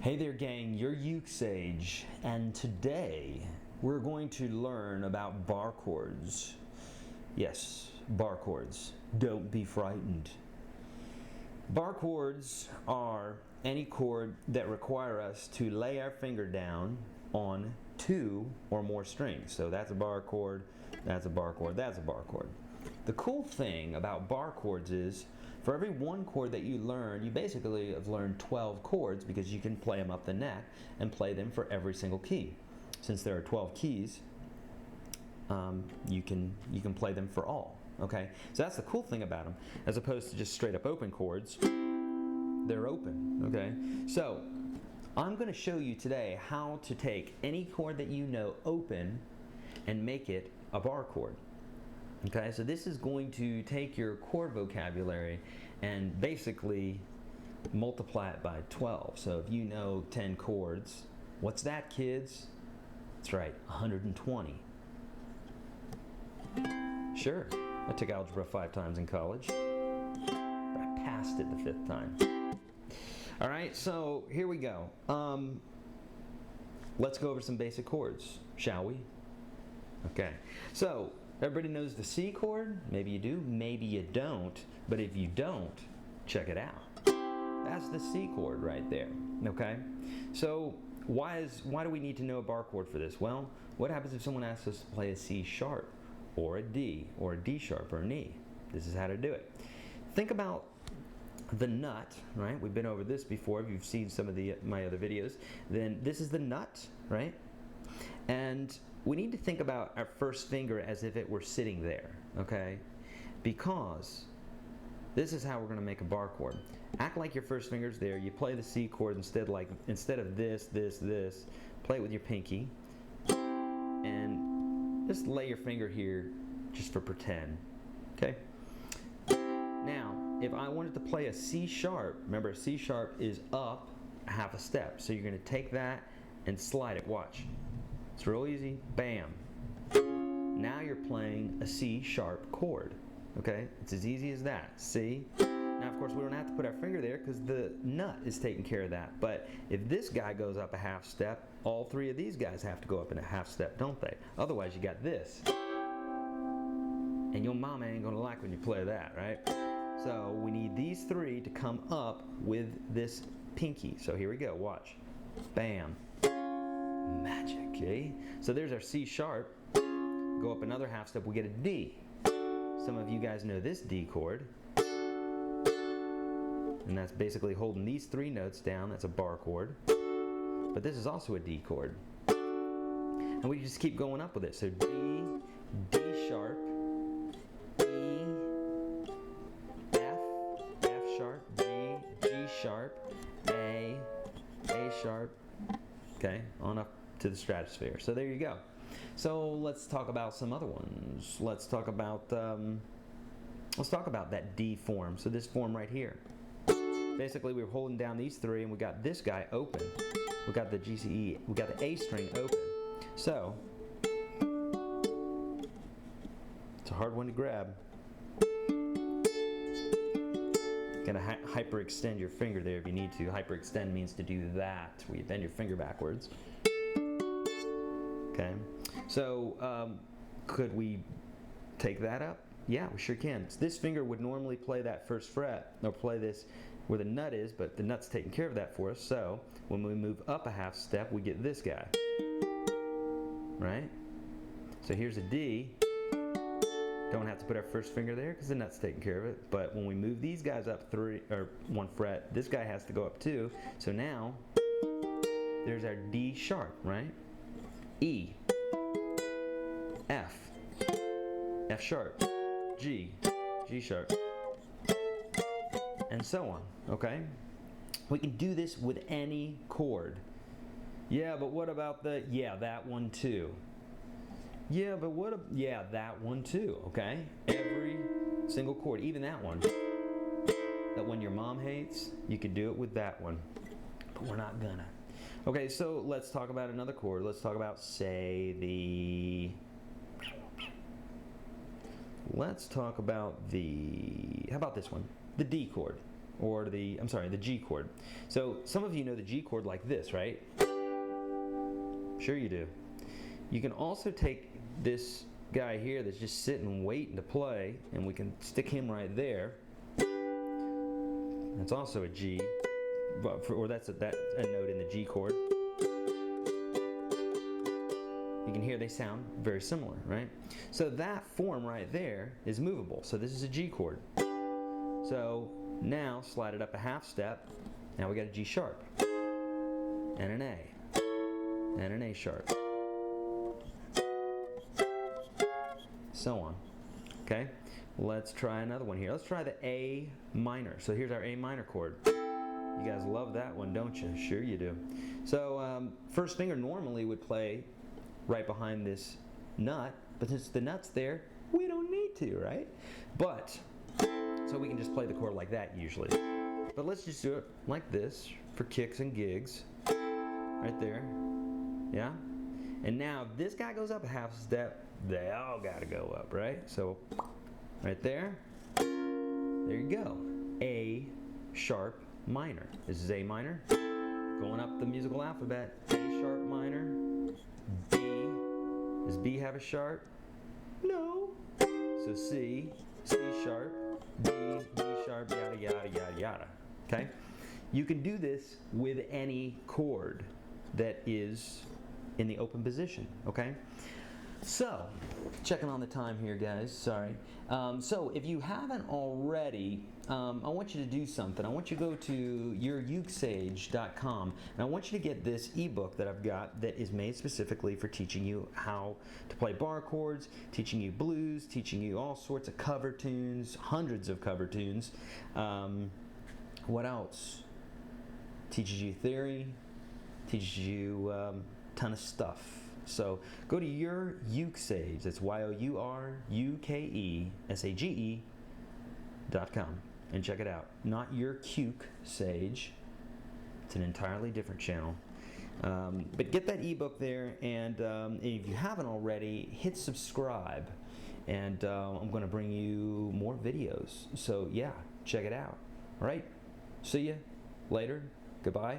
Hey there gang, you're Uke Sage, and today we're going to learn about bar chords. Yes, bar chords. Don't be frightened. Bar chords are any chord that require us to lay our finger down on two or more strings. So that's a bar chord, that's a bar chord, that's a bar chord. The cool thing about bar chords is for every one chord that you learn, you basically have learned 12 chords because you can play them up the neck and play them for every single key. Since there are 12 keys, you can play them for all. Okay, so that's the cool thing about them, as opposed to just straight up open chords. They're open. Okay, so I'm going to show you today how to take any chord that you know open and make it a bar chord. Okay, so this is going to take your chord vocabulary and basically multiply it by 12. So if you know 10 chords, what's that, kids? That's right, 120. Sure, I took algebra 5 times in college, but I passed it the 5th time. All right, so here we go. Let's go over some basic chords, shall we? Okay, so everybody knows the C chord? Maybe you do, maybe you don't, but if you don't, check it out. That's the C chord right there, okay? So why do we need to know a bar chord for this? Well, what happens if someone asks us to play a C sharp or a D or a D sharp or an E? This is how to do it. Think about the nut, right? We've been over this before. If you've seen some of my other videos, then this is the nut, right? And we need to think about our first finger as if it were sitting there, okay? Because this is how we're going to make a bar chord. Act like your first finger's there. You play the C chord instead of this, play it with your pinky. And just lay your finger here just for pretend, okay? Now, if I wanted to play a C sharp, remember a C sharp is up half a step. So you're going to take that and slide it, watch. It's real easy, bam. Now you're playing a C sharp chord, okay? It's as easy as that, see? Now of course we don't have to put our finger there because the nut is taking care of that. But if this guy goes up a half step, all three of these guys have to go up in a half step, don't they? Otherwise you got this. And your mama ain't gonna like when you play that, right? So we need these three to come up with this pinky. So here we go, watch. Bam. Magic, eh? So there's our C sharp. Go up another half step, we get a D. Some of you guys know this D chord. And that's basically holding these three notes down. That's a bar chord. But this is also a D chord. And we just keep going up with it. So D, D sharp, E, F sharp, G, G sharp, A sharp, okay, on up to the stratosphere. So there you go. So let's talk about some other ones. Let's talk about that D form. So this form right here. Basically, we were holding down these three, and we got this guy open. We got the GCE. We got the A string open. So it's a hard one to grab. Gonna hyperextend your finger there if you need to. Hyperextend means to do that, where you bend your finger backwards. Okay, so could we take that up? Yeah, we sure can. So this finger would normally play that first fret, or play this where the nut is, but the nut's taking care of that for us. So when we move up a half step, we get this guy, right? So here's a D. Don't have to put our first finger there because the nut's taking care of it. But when we move these guys up 1 fret, this guy has to go up 2. So now there's our D sharp, right? E, F, F sharp, G, G sharp, and so on, okay? We can do this with any chord. Yeah, but what about that one too? Yeah, but that one too, okay? Every single chord, even that one. That one your mom hates, you could do it with that one. But we're not gonna. Okay, so let's talk about another chord. Let's talk about, say, how about this one? The D chord. or the G chord. So some of you know the G chord like this, right? Sure you do. You can also take this guy here that's just sitting waiting to play, and we can stick him right there. That's also a G, or that's a note in the G chord. You can hear they sound very similar, right? So that form right there is movable. So this is a G chord. So now slide it up a half step. Now we got a G sharp and an A and an A sharp. So on. Okay? Let's try another one here. Let's try the A minor. So here's our A minor chord. You guys love that one, don't you? Sure you do. So first finger normally would play right behind this nut, but since the nut's there, we don't need to, right? But, so we can just play the chord like that usually. But let's just do it like this for kicks and gigs. Right there. Yeah? And now this guy goes up a half step, they all gotta go up, right? So, right there. There you go. A sharp minor. This is A minor. Going up the musical alphabet. A sharp minor. B. Does B have a sharp? No. So C, C sharp, D, D sharp, yada, yada, yada, yada. Okay? You can do this with any chord that is in the open position. Okay? So, checking on the time here, guys. Sorry. So, if you haven't already, I want you to do something. I want you to go to yourukusage.com, and I want you to get this ebook that I've got that is made specifically for teaching you how to play bar chords, teaching you blues, teaching you all sorts of cover tunes, hundreds of cover tunes. What else? Teaches you theory, teaches you a ton of stuff. So go to Your Ukusage, that's YOURUKESAGE.com, and check it out. Not Your Cuke Sage. It's an entirely different channel. But get that ebook there, and if you haven't already, hit subscribe. And I'm going to bring you more videos. So yeah, check it out. All right, see ya later. Goodbye.